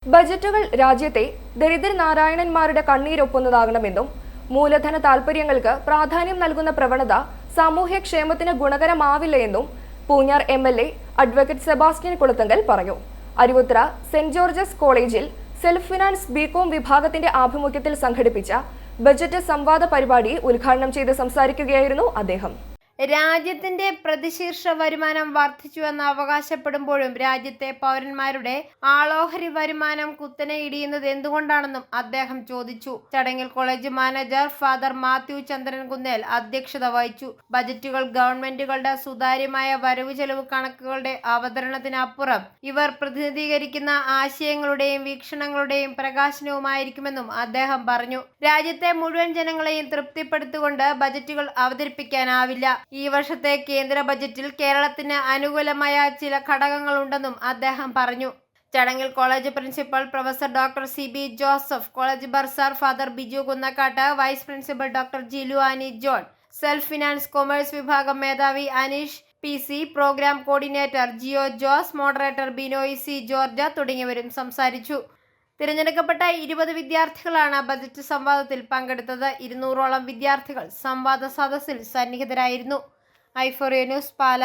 ബജറ്റുകൾ രാജ്യത്തെ ദരിദ്രനാരായണന്മാരുടെ കണ്ണീരൊപ്പുന്നതാകണമെന്നും മൂലധന താൽപര്യങ്ങൾക്ക് പ്രാധാന്യം നൽകുന്ന പ്രവണത സാമൂഹ്യക്ഷേമത്തിന് ഗുണകരമാവില്ല Poonjar MLA. Advocate Sebastian Kulathunkal പറഞ്ഞു. അരുവുത്തറ സെന്റ് ജോർജസ് കോളേജിൽ സെൽഫ് ഫിനാൻസ് ബികോം വിഭാഗത്തിന്റെ ആഭിമുഖ്യത്തിൽ സംഘടിപ്പിച്ച ബജറ്റ് സംവാദ പരിപാടി ഉദ്ഘാടനം ചെയ്ത് സംസാരിക്കുകയായിരുന്നു അദ്ദേഹം. രാജ്യത്തിന്റെ പ്രതിശീർഷ വരുമാനം വർദ്ധിച്ചുവെന്ന് അവകാശപ്പെടുമ്പോഴും രാജ്യത്തെ പൗരന്മാരുടെ ആളോഹരി വരുമാനം കുത്തനെ ഇടിയുന്നത് എന്തുകൊണ്ടാണെന്നും അദ്ദേഹം ചോദിച്ചു. ചടങ്ങിൽ college manager father Mathew Chandrankunnel അധ്യക്ഷത വഹിച്ചു. ബജറ്റുകൾ ഗവൺമെന്റുകളുടെ സുതാര്യമായ വരവ് ചെലവ് കണക്കുകളുടെ അവതരണത്തിനപ്പുറം ഇവർ പ്രതിനിധീകരിക്കുന്ന ആശയങ്ങളുടെയും വീക്ഷണങ്ങളുടെയും പ്രകാശനവുമായിരിക്കുമെന്നും അദ്ദേഹം പറഞ്ഞു. രാജ്യത്തെ മുഴുവൻ ജനങ്ങളെയും തൃപ്തിപ്പെടുത്തിക്കൊണ്ട് ബജറ്റുകൾ അവതരിപ്പിക്കാനാവില്ല. ഈ വർഷത്തെ കേന്ദ്ര ബജറ്റിൽ കേരളത്തിന് അനുകൂലമായ ചില ഘടകങ്ങളുണ്ടെന്നും അദ്ദേഹം പറഞ്ഞു. ചടങ്ങിൽ college principal professor doctor C B. Joseph, college bursar Father Biju Kunnakkattu, vice principal doctor Jilu Annie John, self finance commerce വിഭാഗം മേധാവി Aneesh P C, programme coordinator Jio Jose, moderator Binoy C George തുടങ്ങിയവരും സംസാരിച്ചു. തിരഞ്ഞെടുക്കപ്പെട്ട 20 വിദ്യാർത്ഥികളാണ് ബജറ്റ് സംവാദത്തിൽ പങ്കെടുത്തത്. 200ഓളം വിദ്യാർത്ഥികൾ സംവാദ സദസ്സിൽ സന്നിഹിതരായിരുന്നു. ഐഫോറിയ ന്യൂസ്, പാല.